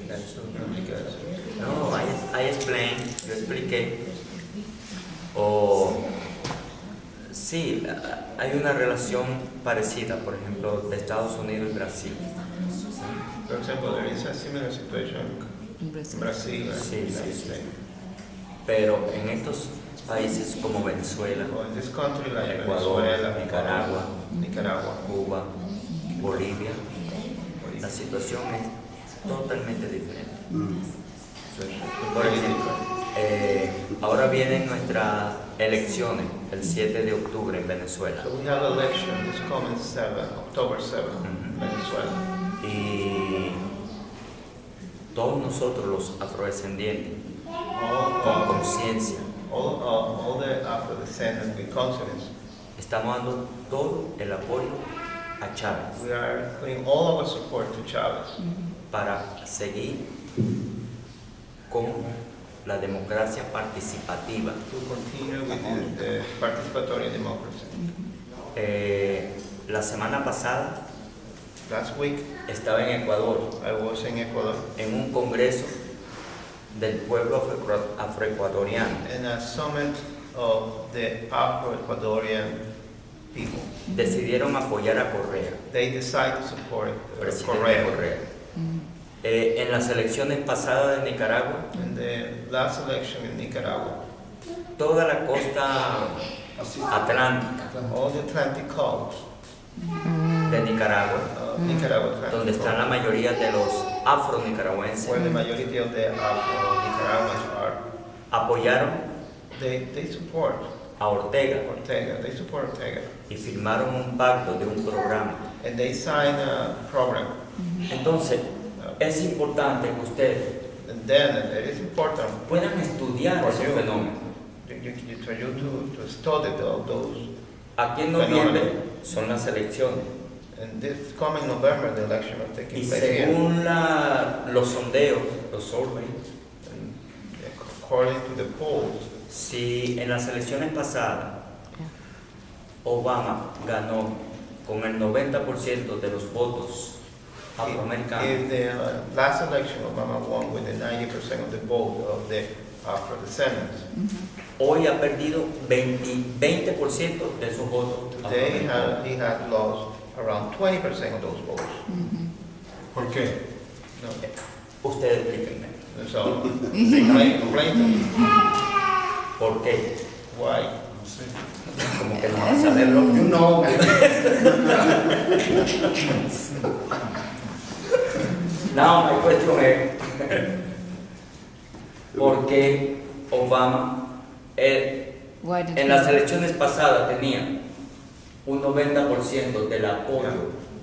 That's so because no, I explained, yo expliqué. O sí, hay una relación parecida, por ejemplo, de Estados Unidos y Brasil. for example, there is a similar situation in Brazil and Sí, United sí. States. Pero en estos países como Venezuela, Or in this country like Ecuador, Venezuela, Nicaragua, Nicaragua, Cuba, Bolivia, la situación es totalmente diferente. Por ejemplo, ahora vienen nuestras elecciones el 7 de octubre en Venezuela. So we have election this coming October 7, Venezuela. Y todos nosotros los afrodescendientes, con All, conciencia, all the Afro-descendants with confidence, estamos dando todo el apoyo a Chávez we are putting all our support to Chavez para seguir con la democracia participativa. to continue with the participatory democracy. La semana pasada Last week, estaba en Ecuador I was in Ecuador en un congreso del pueblo afroecuatoriano. in a summit of the Afro-Ecuadorian people. Decidieron apoyar a Correa, They decided to support presidente Correa. Correa. En las elecciones pasadas de Nicaragua, In the last election in Nicaragua, toda la costa atlántica all the Atlantic coast, de Nicaragua, Nicaragua Atlantic donde están la coast, mayoría de los afro-nicaragüenses, where the majority of the Afro-Nicaraguans are, apoyaron they support a Ortega Ortega. They support Ortega, y firmaron un pacto de un programa. and they sign a program. Entonces, es importante que ustedes And then it is important puedan estudiar For esos you. fenómenos. for you to study those. Aquí en noviembre son las elecciones And this coming November, the election will take y place here. según los sondeos, los surveys, And according to the polls, si en las elecciones pasadas Obama ganó con el 90% de los votos afroamericanos, if the last election Obama won with the 90% of the vote of the Afro-descendants, hoy ha perdido 20% de esos votos today afroamericanos. he had lost around 20% of those votes. ¿Por qué? No. Ustedes explíquenme, So, explain to me ¿por qué? why. No sé. Como que no van a saberlo. You know. Now my question es, ¿por qué Obama en las elecciones pasadas tenía un 90% del apoyo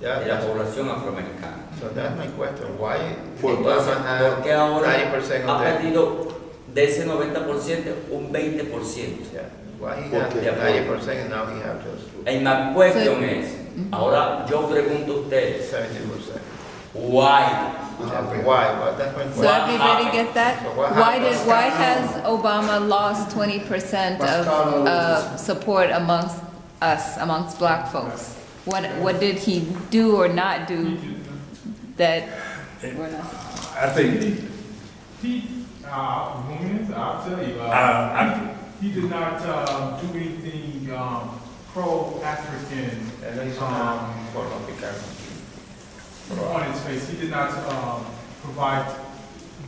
de la población afroamericana? So that's my question. Why Entonces, Obama ¿por qué had ahora 90% ha of the perdido de ese 90% un 20%? yeah. Why he had Porque 90% and now he has just And my question es, ahora yo pregunto a ustedes, 70%? why? Why? Well, that's my So question. everybody get that? So what Why has Obama lost 20% of support amongst us, amongst black folks? What did he do or not do that we're not? I think I'll tell you. He did not do anything pro-African And he's on his face. He did not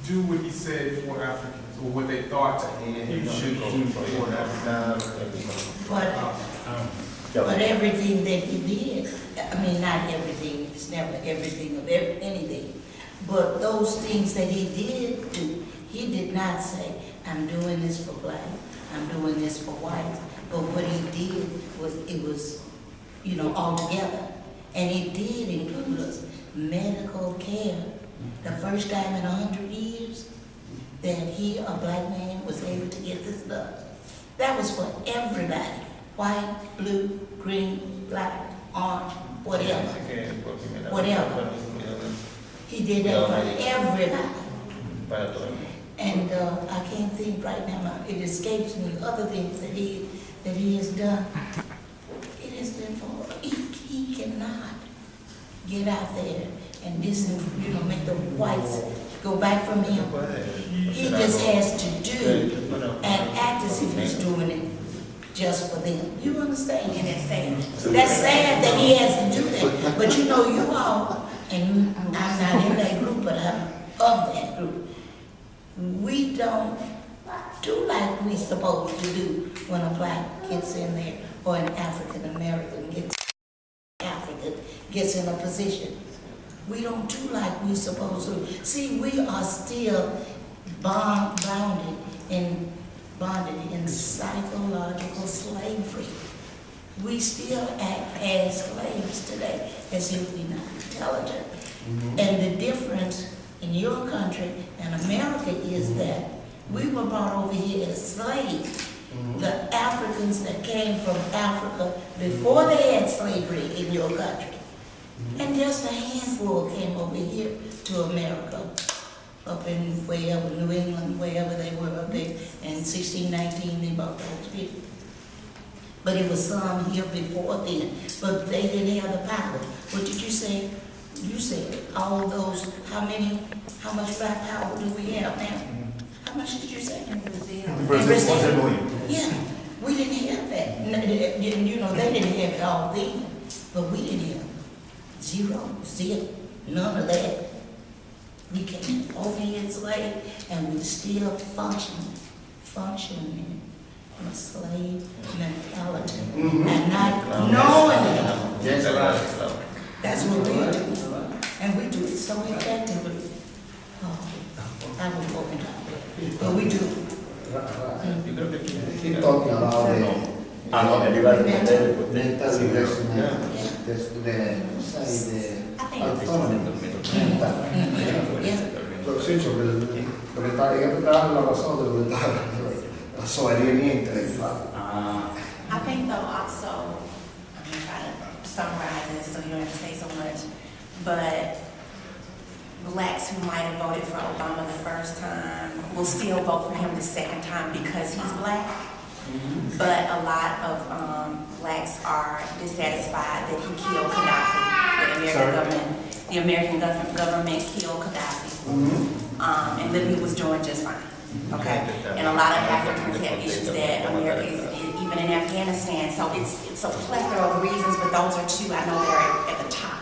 do what he said for Africans or what they thought he should do for Africans. But everything that he did, I mean, not everything, it's never everything of anything, but those things that he did do, he did not say, I'm doing this for black, I'm doing this for white, but what he did was, it was, all together. And it did include us, medical care. The first time in 100 years that he, a black man, was able to get this done. That was for everybody. White, blue, green, black, orange, whatever. Whatever. He did that for everybody. And I can't think right now, it escapes me, other things that he has done. It has been for, he cannot get out there and make the whites go back from him. He just has to do and act as if he's doing it just for them. You understand? And that's sad. That's sad that he has to do that. But you all, and I'm not in that group, but I'm of that group. We don't do like we supposed to do when a black gets in there or an African American gets in a position. We don't do like we supposed to. See, we are still bonded in psychological slavery. We still act as slaves today, as if we're not intelligent. And the difference in your country and America is that we were brought over here as slaves. The Africans that came from Africa before they had slavery in your country. And just a handful came over here to America, up in wherever, New England, wherever they were up there. In 1619, they brought those people. But it was some here before then, but they didn't have the power. What did you say? You said all those, how much black power do we have now? How much did you say? In Brazil. Yeah, we didn't have that. They didn't have it all then, but we didn't have zero, none of that. We came over here enslaved, and we still functioning in a slave mentality, and not knowing it. That's what we do, and we do it so effectively. Oh, I was walking down, but we do. Keep talking about the mental I think though also, I'm going to try to summarize this so you don't have to say so much, but blacks who might have voted for Obama the first time will still vote for him the second time because he's black. But a lot of blacks are dissatisfied that he killed Gaddafi. The American government killed Gaddafi. And Libya was doing just fine. Okay, and a lot of Africans have issues that America is even in Afghanistan. So it's a plethora of reasons, but those are two I know they're at the top.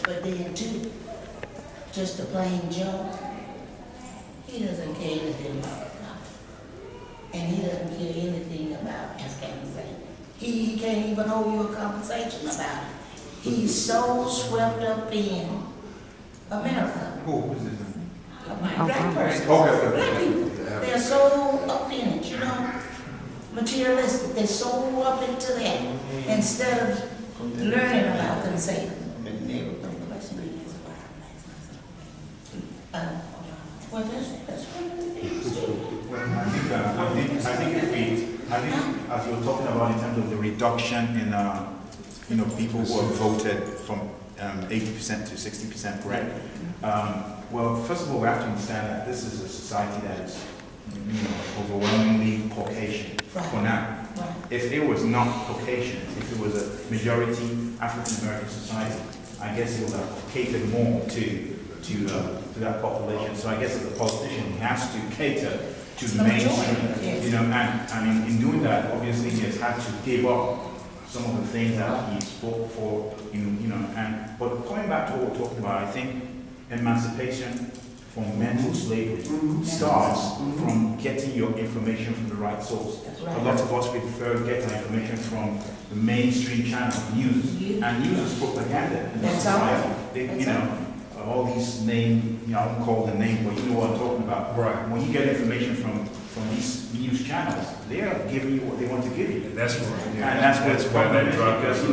But then too, just a plain Joe, he doesn't care anything about Gaddafi. And he doesn't care anything about Afghanistan. He can't even hold you a conversation about it. He's so swept up in America. Who is this? A black person. Okay. Black people. They're so up in it, materialistic. They're so up into that instead of learning about themselves. Well, that's one of the things too. I think as you were talking about in terms of the reduction in people who have voted from 80% to 60%, correct? Well, first of all, we have to understand that this is a society that is overwhelmingly Caucasian for now. Right. If it was not Caucasian, if it was a majority African American society, I guess it would have catered more to that population. So I guess as a politician, he has to cater to the mainstream, and in doing that, obviously he has had to give up some of the things that he spoke for, but going back to what we're talking about, I think emancipation from mental slavery starts from getting your information from the right source. Right. A lot of us prefer to get our information from the mainstream channel, news, and news is propaganda in That's society. right. All these names, I won't call the name, but you know what I'm talking about. Right. When you get information from these news channels, they are giving you what they want to give you. That's right. And that's what's why they drop because a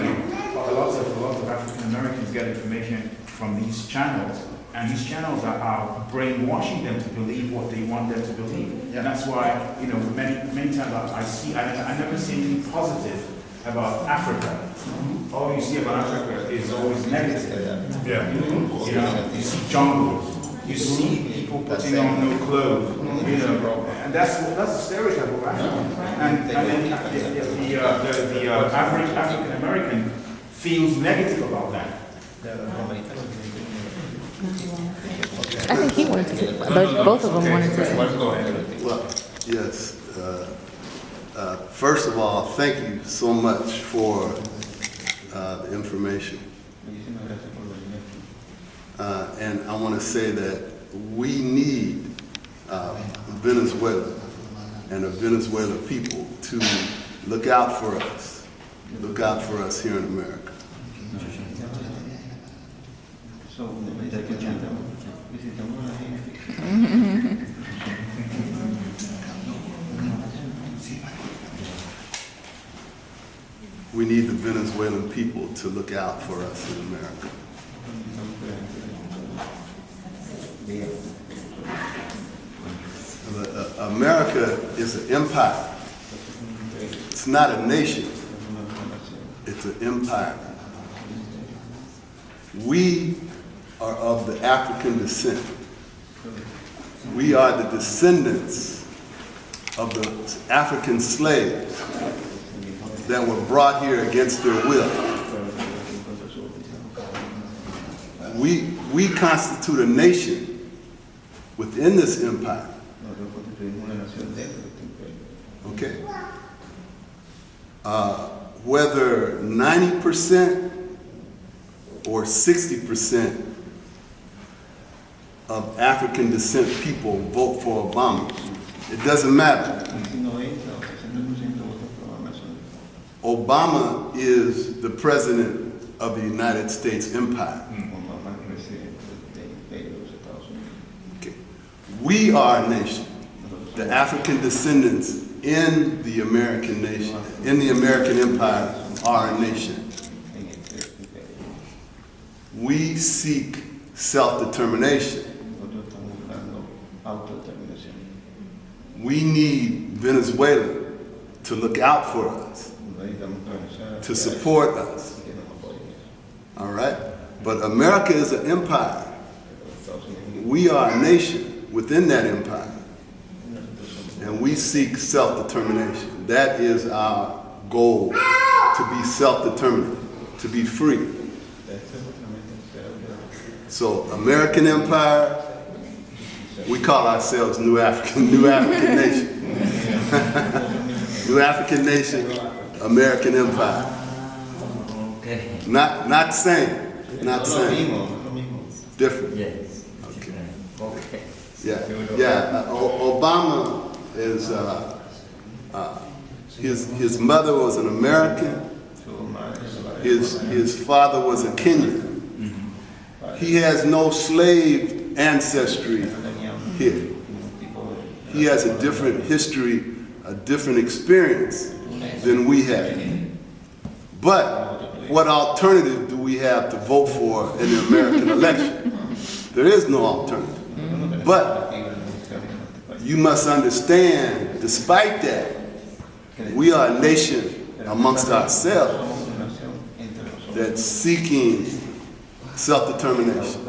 lot of African Americans get information from these channels, and these channels are brainwashing them to believe what they want them to believe. And that's why many times I never see anything positive about Africa. All you see about Africa is always negative. Yeah. You see jungles, you see people putting on no clothes, And that's the stereotype of Africa. And the average African American feels negative about that. I think he wanted to say, but both of them wanted to say. Well, yes. First of all, thank you so much for the information. And I want to say that we need Venezuela and the Venezuelan people to look out for us. Look out for us here in America. We need the Venezuelan people to look out for us in America. America is an empire. It's not a nation. It's an empire. We are of the African descent. We are the descendants of the African slaves that were brought here against their will. We constitute a nation within this empire. Okay? Whether 90% or 60% of African descent people vote for Obama, it doesn't matter. Obama is the president of the United States empire. Okay. We are a nation. The African descendants in the American nation, in the American empire, are a nation. We seek self-determination. We need Venezuela to look out for us, to support us. All right? But America is an empire. We are a nation within that empire. And we seek self-determination. That is our goal, to be self-determined, to be free. So, American empire, we call ourselves New African Nation. New African Nation, American empire. Okay. Not the same. Not the same. Different. Yes. Okay. Okay. Yeah. Obama is his mother was an American. His father was a Kenyan. He has no slave ancestry here. He has a different history, a different experience than we have. But what alternative do we have to vote for in the American election? There is no alternative. But you must understand, despite that, we are a nation amongst ourselves that's seeking self-determination.